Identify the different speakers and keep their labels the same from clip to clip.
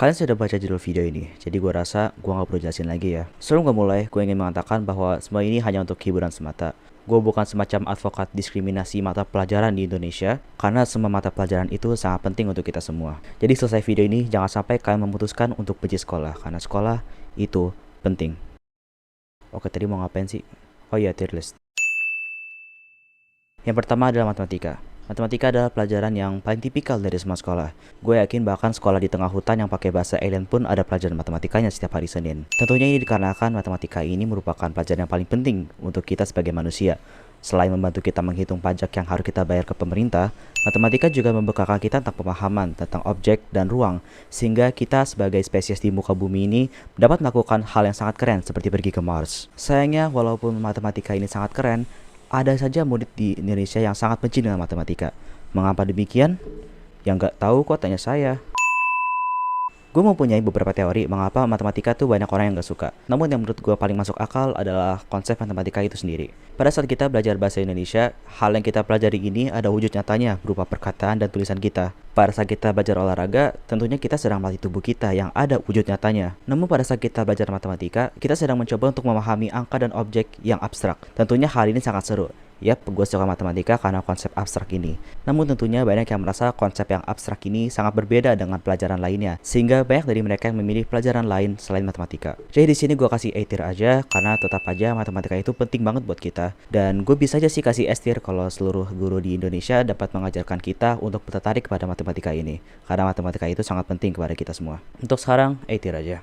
Speaker 1: Kalian sudah baca judul video ini, jadi gue rasa gue gak perlu jelasin lagi ya. Sebelum gue mulai, gue ingin mengatakan bahwa semua ini hanya untuk hiburan semata. Gue bukan semacam advokat diskriminasi mata pelajaran di Indonesia, karena semua mata pelajaran itu sangat penting untuk kita semua. Jadi selesai video ini, jangan sampai kalian memutuskan untuk benci sekolah, karena sekolah itu penting. Oke, tadi mau ngapain sih? Oh iya, tier list. Yang pertama adalah matematika. Matematika adalah pelajaran yang paling tipikal dari semua sekolah. Gue yakin bahkan sekolah di tengah hutan yang pakai bahasa alien pun ada pelajaran matematikanya setiap hari Senin. Tentunya ini dikarenakan matematika ini merupakan pelajaran yang paling penting untuk kita sebagai manusia. Selain membantu kita menghitung pajak yang harus kita bayar ke pemerintah, matematika juga membekalkan kita tentang pemahaman tentang objek dan ruang, sehingga kita sebagai spesies di muka bumi ini dapat melakukan hal yang sangat keren seperti pergi ke Mars. Sayangnya, walaupun matematika ini sangat keren, ada saja murid di Indonesia yang sangat benci dengan matematika. Mengapa demikian? Yang gak tahu kok tanya saya. Gue mempunyai beberapa teori mengapa matematika tuh banyak orang yang gak suka. Namun yang menurut gue paling masuk akal adalah konsep matematika itu sendiri. Pada saat kita belajar bahasa Indonesia, hal yang kita pelajari ini ada wujud nyatanya berupa perkataan dan tulisan kita. Pada saat kita belajar olahraga, tentunya kita sedang melatih tubuh kita yang ada wujud nyatanya. Namun pada saat kita belajar matematika, kita sedang mencoba untuk memahami angka dan objek yang abstrak. Tentunya hal ini sangat seru. Yap, gue suka matematika karena konsep abstrak ini. Namun tentunya banyak yang merasa konsep yang abstrak ini sangat berbeda dengan pelajaran lainnya, sehingga banyak dari mereka yang memilih pelajaran lain selain matematika. Jadi di sini gue kasih A tier aja, karena tetap aja matematika itu penting banget buat kita. Dan gue bisa aja sih kasih S tier kalau seluruh guru di Indonesia dapat mengajarkan kita untuk tertarik kepada matematika ini, karena matematika itu sangat penting kepada kita semua. Untuk sekarang A tier aja.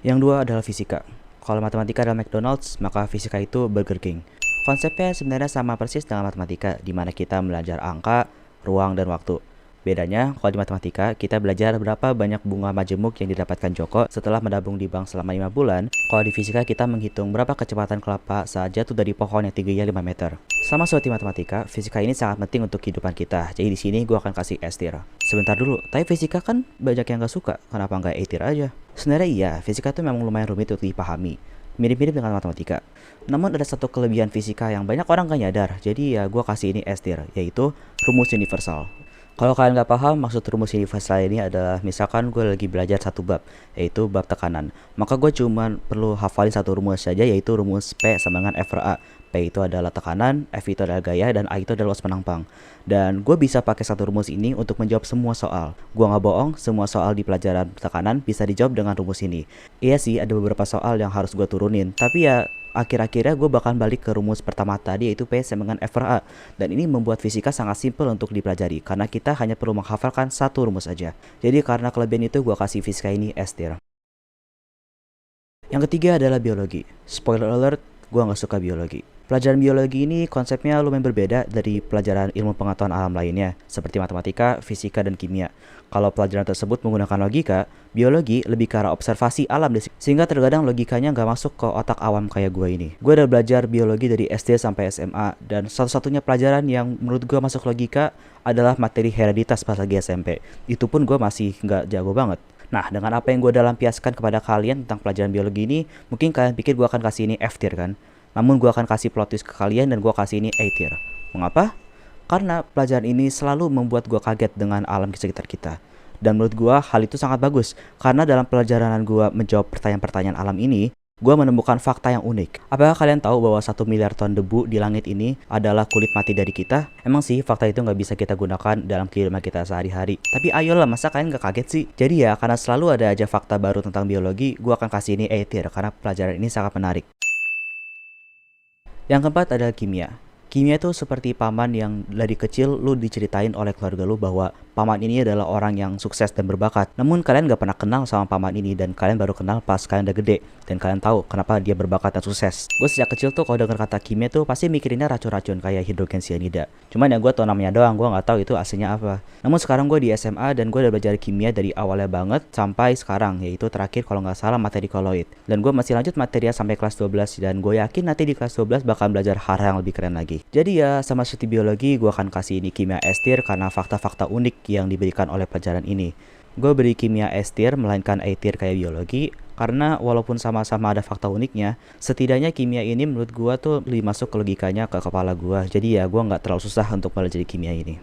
Speaker 1: Yang dua adalah fisika. Kalau matematika adalah McDonald's, maka fisika itu Burger King. Konsepnya sebenarnya sama persis dengan matematika, di mana kita belajar angka, ruang, dan waktu. Bedanya, kalau di matematika, kita belajar berapa banyak bunga majemuk yang didapatkan Joko setelah menabung di bank selama 5 bulan. Kalau di fisika, kita menghitung berapa kecepatan kelapa saat jatuh dari pohon yang tingginya 5 meter. Sama seperti matematika, fisika ini sangat penting untuk kehidupan kita. Jadi di sini gue akan kasih S tier. Sebentar dulu, tapi fisika kan banyak yang gak suka. Kenapa nggak A tier aja? Sebenarnya iya, fisika itu memang lumayan rumit untuk dipahami. Mirip-mirip dengan matematika. Namun ada satu kelebihan fisika yang banyak orang gak nyadar. Jadi ya gue kasih ini S tier, yaitu rumus universal. Kalau kalian nggak paham, maksud rumus universal ini adalah misalkan gue lagi belajar satu bab, yaitu bab tekanan. Maka gue cuma perlu hafalin satu rumus saja, yaitu rumus P sama dengan F per A. P itu adalah tekanan, F itu adalah gaya, dan A itu adalah luas penampang. Dan gue bisa pakai satu rumus ini untuk menjawab semua soal. Gue nggak bohong, semua soal di pelajaran tekanan bisa dijawab dengan rumus ini. Iya sih, ada beberapa soal yang harus gue turunin, tapi ya akhir-akhirnya gue bakal balik ke rumus pertama tadi, yaitu P sama dengan F per A. Dan ini membuat fisika sangat simpel untuk dipelajari, karena kita hanya perlu menghafalkan satu rumus aja. Jadi karena kelebihan itu gue kasih fisika ini S tier. Yang ketiga adalah biologi. Spoiler alert, gue nggak suka biologi. Pelajaran biologi ini konsepnya lumayan berbeda dari pelajaran ilmu pengetahuan alam lainnya, seperti matematika, fisika, dan kimia. Kalau pelajaran tersebut menggunakan logika, biologi lebih ke arah observasi alam, sehingga terkadang logikanya nggak masuk ke otak awam kayak gue ini. Gue udah belajar biologi dari SD sampai SMA, dan satu-satunya pelajaran yang menurut gue masuk logika adalah materi hereditas pas lagi SMP. Itu pun gue masih nggak jago banget. Nah, dengan apa yang gue udah lampiaskan kepada kalian tentang pelajaran biologi ini, mungkin kalian pikir gue akan kasih ini F tier kan? Namun gue akan kasih plot twist ke kalian dan gue kasih ini A tier. Mengapa? Karena pelajaran ini selalu membuat gue kaget dengan alam di sekitar kita. Dan menurut gue hal itu sangat bagus, karena dalam pelajaran gue menjawab pertanyaan-pertanyaan alam ini, gue menemukan fakta yang unik. Apakah kalian tahu bahwa 1 miliar ton debu di langit ini adalah kulit mati dari kita? Emang sih fakta itu nggak bisa kita gunakan dalam kehidupan kita sehari-hari. Tapi ayolah, masa kalian nggak kaget sih? Jadi ya, karena selalu ada aja fakta baru tentang biologi, gue akan kasih ini A tier, karena pelajaran ini sangat menarik. Yang keempat adalah kimia. Kimia itu seperti paman yang dari kecil lu diceritain oleh keluarga lu bahwa paman ini adalah orang yang sukses dan berbakat. Namun kalian gak pernah kenal sama paman ini, dan kalian baru kenal pas kalian udah gede dan kalian tahu kenapa dia berbakat dan sukses. Gue sejak kecil tuh kalau denger kata kimia tuh pasti mikirinnya racun-racun kayak hidrogen cyanida. Cuman ya gue tau namanya doang, gue gak tahu itu aslinya apa. Namun sekarang gue di SMA dan gue udah belajar kimia dari awalnya banget sampai sekarang, yaitu terakhir kalau gak salah materi koloid. Dan gue masih lanjut materinya sampai kelas 12, dan gue yakin nanti di kelas 12 bakal belajar hal yang lebih keren lagi. Jadi ya sama seperti biologi, gue akan kasih ini kimia S tier karena fakta-fakta unik yang diberikan oleh pelajaran ini. Gue beri kimia S tier melainkan A tier kayak biologi, karena walaupun sama-sama ada fakta uniknya, setidaknya kimia ini menurut gue tuh lebih masuk ke logikanya ke kepala gue. Jadi ya gue nggak terlalu susah untuk belajar kimia ini.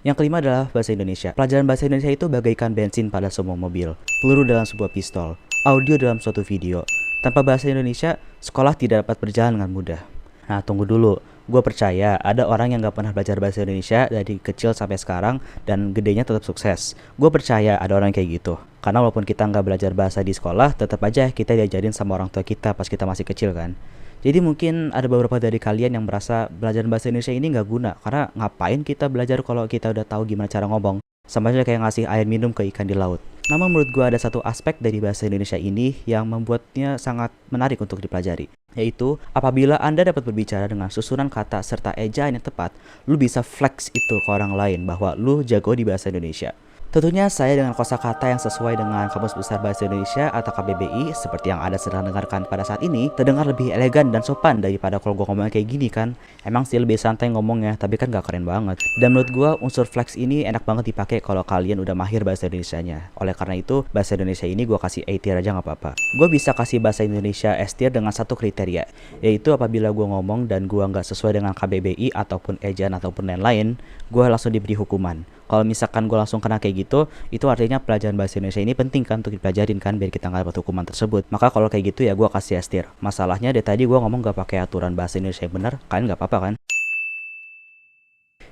Speaker 1: Yang kelima adalah bahasa Indonesia. Pelajaran bahasa Indonesia itu bagaikan bensin pada semua mobil, peluru dalam sebuah pistol, audio dalam suatu video. Tanpa bahasa Indonesia, sekolah tidak dapat berjalan dengan mudah. Nah, tunggu dulu. Gue percaya ada orang yang gak pernah belajar bahasa Indonesia dari kecil sampai sekarang dan gedenya tetap sukses. Gue percaya ada orang kayak gitu. Karena walaupun kita nggak belajar bahasa di sekolah, tetap aja kita diajarin sama orang tua kita pas kita masih kecil kan. Jadi mungkin ada beberapa dari kalian yang merasa belajar bahasa Indonesia ini nggak guna. Karena ngapain kita belajar kalau kita udah tahu gimana cara ngomong. Sama aja kayak ngasih air minum ke ikan di laut. Namun menurut gue ada satu aspek dari bahasa Indonesia ini yang membuatnya sangat menarik untuk dipelajari. Yaitu apabila Anda dapat berbicara dengan susunan kata serta ejaan yang tepat, lu bisa flex itu ke orang lain bahwa lu jago di bahasa Indonesia. Tentunya saya dengan kosakata yang sesuai dengan Kamus Besar Bahasa Indonesia atau KBBI seperti yang Anda sedang dengarkan pada saat ini terdengar lebih elegan dan sopan daripada kalau gue ngomong kayak gini kan. Emang sih lebih santai ngomongnya, tapi kan gak keren banget. Dan menurut gue unsur flex ini enak banget dipakai kalau kalian udah mahir bahasa Indonesianya. Oleh karena itu bahasa Indonesia ini gue kasih A tier aja gak apa-apa. Gue bisa kasih bahasa Indonesia S tier dengan satu kriteria, yaitu apabila gue ngomong dan gue gak sesuai dengan KBBI ataupun ejaan ataupun lain-lain, gue langsung diberi hukuman. Kalau misalkan gue langsung kena kayak gitu, itu artinya pelajaran bahasa Indonesia ini penting kan untuk dipelajarin kan biar kita nggak dapat hukuman tersebut. Maka kalau kayak gitu ya gue kasih S tier. Masalahnya dari tadi gue ngomong gak pakai aturan bahasa Indonesia yang benar, kalian nggak apa-apa kan?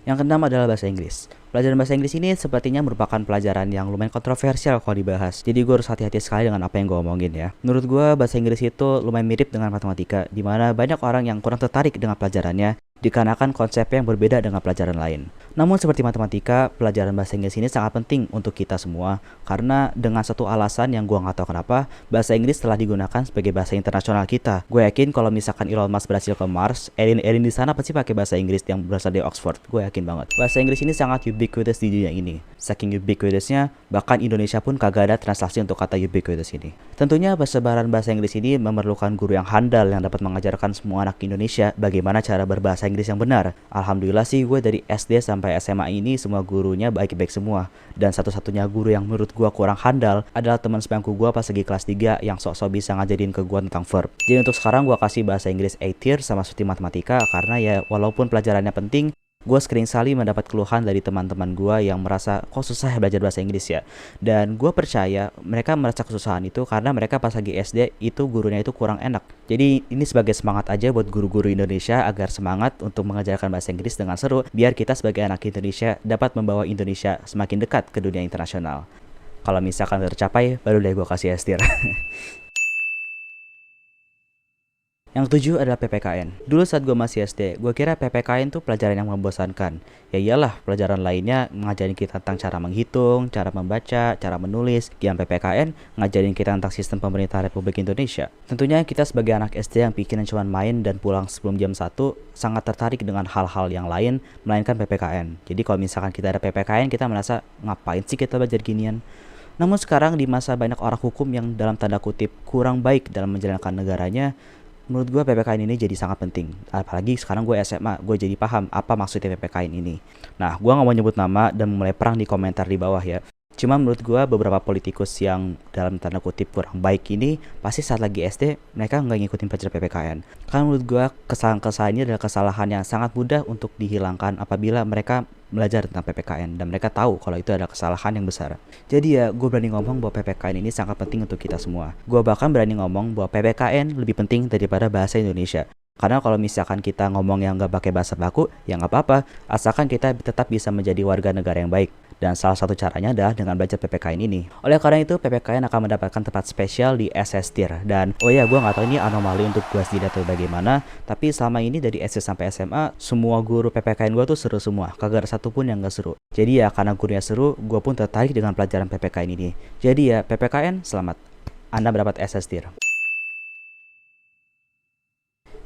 Speaker 1: Yang keenam adalah bahasa Inggris. Pelajaran bahasa Inggris ini sepertinya merupakan pelajaran yang lumayan kontroversial kalau dibahas. Jadi gue harus hati-hati sekali dengan apa yang gue omongin ya. Menurut gue bahasa Inggris itu lumayan mirip dengan matematika, di mana banyak orang yang kurang tertarik dengan pelajarannya dikarenakan konsepnya yang berbeda dengan pelajaran lain. Namun seperti matematika, pelajaran bahasa Inggris ini sangat penting untuk kita semua karena dengan satu alasan yang gue nggak tahu kenapa, bahasa Inggris telah digunakan sebagai bahasa internasional kita. Gue yakin kalau misalkan Elon Musk berhasil ke Mars, Erin di sana pasti pakai bahasa Inggris yang berasal dari Oxford. Gue yakin banget. Bahasa Inggris ini sangat ubiquitous di dunia ini. Saking ubiquitousnya, bahkan Indonesia pun kagak ada translasi untuk kata ubiquitous ini. Tentunya persebaran bahasa Inggris ini memerlukan guru yang handal yang dapat mengajarkan semua anak Indonesia bagaimana cara berbahasa Inggris yang benar. Alhamdulillah sih gue dari SD sampai SMA ini semua gurunya baik-baik semua. Dan satu-satunya guru yang menurut gue kurang handal adalah teman sebangku gue pas lagi kelas 3 yang sok-sok bisa ngajarin ke gue tentang verb. Jadi untuk sekarang gue kasih bahasa Inggris A tier sama seperti matematika karena ya walaupun pelajarannya penting, gue sering kali mendapat keluhan dari teman-teman gue yang merasa kok susah ya belajar bahasa Inggris ya. Dan gue percaya mereka merasa kesusahan itu karena mereka pas lagi SD itu gurunya itu kurang enak. Jadi ini sebagai semangat aja buat guru-guru Indonesia agar semangat untuk mengajarkan bahasa Inggris dengan seru biar kita sebagai anak Indonesia dapat membawa Indonesia semakin dekat ke dunia internasional. Kalau misalkan tercapai baru deh gue kasih S tier. Yang ketujuh adalah PPKN. Dulu saat gue masih SD, gue kira PPKN tuh pelajaran yang membosankan. Ya iyalah, pelajaran lainnya ngajarin kita tentang cara menghitung, cara membaca, cara menulis. Yang PPKN ngajarin kita tentang sistem pemerintah Republik Indonesia. Tentunya kita sebagai anak SD yang pikiran cuma main dan pulang sebelum jam 1 sangat tertarik dengan hal-hal yang lain melainkan PPKN. Jadi kalau misalkan kita ada PPKN, kita merasa ngapain sih kita belajar ginian? Namun sekarang di masa banyak orang hukum yang dalam tanda kutip kurang baik dalam menjalankan negaranya, menurut gue PPKN ini jadi sangat penting. Apalagi sekarang gue SMA, gue jadi paham apa maksudnya PPKN ini. Nah, gue gak mau nyebut nama dan mulai perang di komentar di bawah ya. Cuma menurut gue beberapa politikus yang dalam tanda kutip kurang baik ini pasti saat lagi SD mereka nggak ngikutin pelajaran PPKN. Karena menurut gue kesalahan-kesalahan ini adalah kesalahan yang sangat mudah untuk dihilangkan apabila mereka belajar tentang PPKN dan mereka tahu kalau itu adalah kesalahan yang besar. Jadi ya gue berani ngomong bahwa PPKN ini sangat penting untuk kita semua. Gue bahkan berani ngomong bahwa PPKN lebih penting daripada bahasa Indonesia. Karena kalau misalkan kita ngomong yang nggak pakai bahasa baku, ya nggak apa-apa, asalkan kita tetap bisa menjadi warga negara yang baik. Dan salah satu caranya adalah dengan belajar PPKN ini. Oleh karena itu, PPKN akan mendapatkan tempat spesial di SS tier. Dan oh ya, gue nggak tahu ini anomali untuk gue sendiri atau bagaimana, tapi selama ini dari SD sampai SMA, semua guru PPKN gue tuh seru semua. Kagak ada satupun yang nggak seru. Jadi ya karena gurunya seru, gue pun tertarik dengan pelajaran PPKN ini. Jadi ya PPKN, selamat. Anda mendapat SS tier.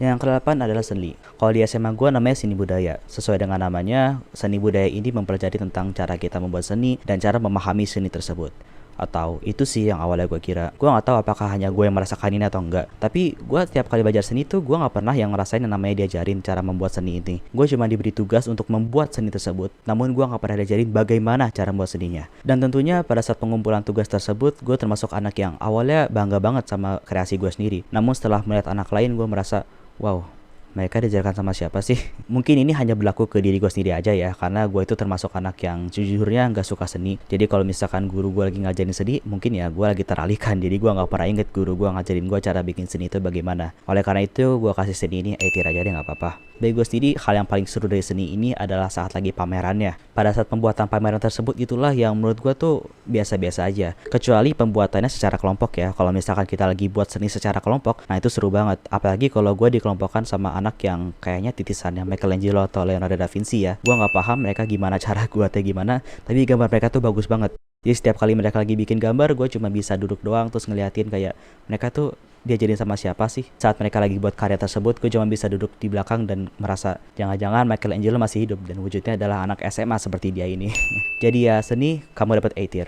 Speaker 1: Yang ke-8 adalah seni. Kalau di SMA gue namanya seni budaya. Sesuai dengan namanya, seni budaya ini mempelajari tentang cara kita membuat seni dan cara memahami seni tersebut. Atau itu sih yang awalnya gue kira. Gue gak tahu apakah hanya gue yang merasakan ini atau enggak. Tapi gue tiap kali belajar seni tuh gue gak pernah yang ngerasain yang namanya diajarin cara membuat seni ini. Gue cuma diberi tugas untuk membuat seni tersebut. Namun gue gak pernah diajarin bagaimana cara membuat seninya. Dan tentunya pada saat pengumpulan tugas tersebut, gue termasuk anak yang awalnya bangga banget sama kreasi gue sendiri. Namun setelah melihat anak lain, gue merasa wow, Mereka diajarkan sama siapa sih? Mungkin ini hanya berlaku ke diri gue sendiri aja ya, karena gue itu termasuk anak yang jujurnya nggak suka seni. Jadi kalau misalkan guru gue lagi ngajarin seni, mungkin ya gue lagi teralihkan. Jadi gue nggak pernah inget guru gue ngajarin gue cara bikin seni itu bagaimana. Oleh karena itu gue kasih seni ini A tier aja deh, nggak apa-apa. Bagi gue sendiri, hal yang paling seru dari seni ini adalah saat lagi pamerannya. Pada saat pembuatan pameran tersebut itulah yang menurut gue tuh biasa-biasa aja. Kecuali pembuatannya secara kelompok ya. Kalau misalkan kita lagi buat seni secara kelompok, nah itu seru banget. Apalagi kalau gue dikelompokkan sama anak yang kayaknya titisannya Michelangelo atau Leonardo da Vinci ya. Gue nggak paham mereka gimana cara buatnya gimana, tapi gambar mereka tuh bagus banget. Jadi setiap kali mereka lagi bikin gambar, gue cuma bisa duduk doang terus ngeliatin kayak mereka tuh diajarin sama siapa sih. Saat mereka lagi buat karya tersebut, gue cuma bisa duduk di belakang dan merasa jangan-jangan Michelangelo masih hidup dan wujudnya adalah anak SMA seperti dia ini. Jadi ya seni, kamu dapat A tier.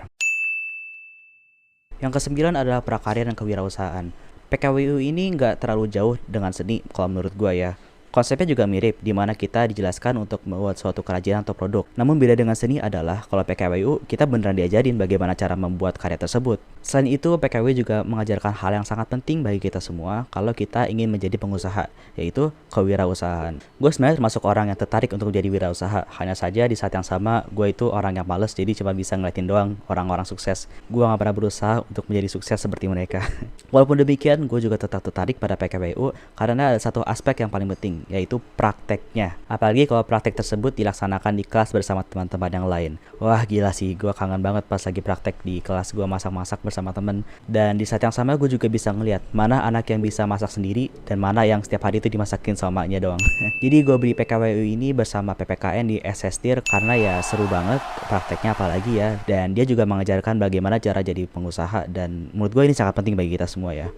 Speaker 1: Yang kesembilan adalah prakarya dan kewirausahaan. PKWU ini nggak terlalu jauh dengan seni kalau menurut gue ya. Konsepnya juga mirip, di mana kita dijelaskan untuk membuat suatu kerajinan atau produk. Namun beda dengan seni adalah, kalau PKWU, kita beneran diajarin bagaimana cara membuat karya tersebut. Selain itu, PKWU juga mengajarkan hal yang sangat penting bagi kita semua kalau kita ingin menjadi pengusaha, yaitu kewirausahaan. Gue sebenarnya termasuk orang yang tertarik untuk menjadi wirausaha. Hanya saja di saat yang sama, gue itu orang yang males, jadi cuma bisa ngeliatin doang orang-orang sukses. Gue gak pernah berusaha untuk menjadi sukses seperti mereka. Walaupun demikian, gue juga tetap tertarik pada PKWU karena ada satu aspek yang paling penting, yaitu prakteknya. Apalagi kalau praktek tersebut dilaksanakan di kelas bersama teman-teman yang lain. Wah gila sih, gue kangen banget pas lagi praktek di kelas gue masak-masak bersama temen. Dan di saat yang sama gue juga bisa ngeliat mana anak yang bisa masak sendiri dan mana yang setiap hari itu dimasakin sama maknya doang. Jadi gue beli PKWU ini bersama PPKN di SS tier karena ya seru banget prakteknya apalagi ya. Dan dia juga mengajarkan bagaimana cara jadi pengusaha dan menurut gue ini sangat penting bagi kita semua ya.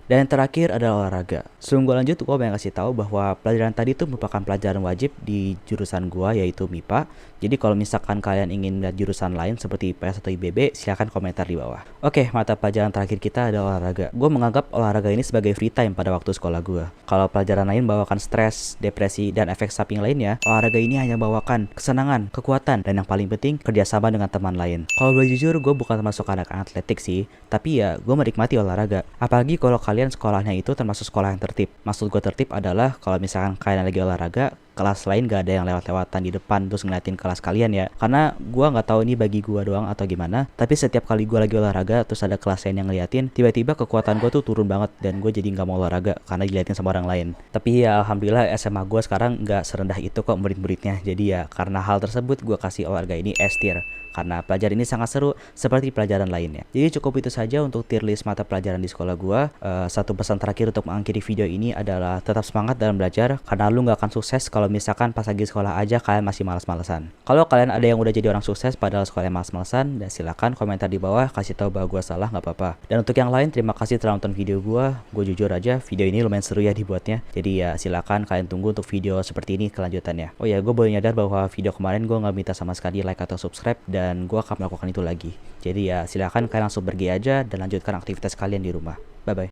Speaker 1: Dan yang terakhir adalah olahraga. Sebelum gue lanjut, gue pengen kasih tahu bahwa pelajaran tadi itu merupakan pelajaran wajib di jurusan gue, yaitu MIPA. Jadi kalau misalkan kalian ingin lihat jurusan lain seperti IPS atau IBB, silahkan komentar di bawah. Oke, mata pelajaran terakhir kita adalah olahraga. Gue menganggap olahraga ini sebagai free time pada waktu sekolah gue. Kalau pelajaran lain bawakan stres, depresi, dan efek samping lainnya, olahraga ini hanya bawakan kesenangan, kekuatan, dan yang paling penting, kerjasama dengan teman lain. Kalau boleh jujur, gue bukan termasuk anak atletik sih, tapi ya gue menikmati olahraga. Apalagi kalau kalian sekolahnya itu termasuk sekolah yang tertib. Maksud gue tertib adalah kalau misalkan kalian lagi olahraga, kelas lain gak ada yang lewat-lewatan di depan terus ngeliatin kelas kalian ya. Karena gue gak tahu ini bagi gue doang atau gimana, tapi setiap kali gue lagi olahraga terus ada kelas lain yang ngeliatin, tiba-tiba kekuatan gue tuh turun banget dan gue jadi gak mau olahraga karena diliatin sama orang lain. Tapi ya alhamdulillah SMA gue sekarang gak serendah itu kok murid-muridnya. Jadi ya karena hal tersebut gue kasih olahraga ini S tier karena pelajaran ini sangat seru seperti pelajaran lainnya. Jadi cukup itu saja untuk tier list mata pelajaran di sekolah gue. Satu pesan terakhir untuk mengakhiri video ini adalah tetap semangat dalam belajar karena lu gak akan sukses kalau misalkan pas lagi sekolah aja kalian masih malas-malesan. Kalau kalian ada yang udah jadi orang sukses padahal sekolah malas-malesan, dan silakan komentar di bawah kasih tahu bahwa gue salah, nggak apa-apa. Dan untuk yang lain, terima kasih telah nonton video gue. Gue jujur aja video ini lumayan seru ya dibuatnya. Jadi ya silakan kalian tunggu untuk video seperti ini kelanjutannya. Oh ya, gue boleh nyadar bahwa video kemarin gue nggak minta sama sekali like atau subscribe dan gue akan melakukan itu lagi. Jadi ya silakan kalian langsung pergi aja dan lanjutkan aktivitas kalian di rumah. Bye bye.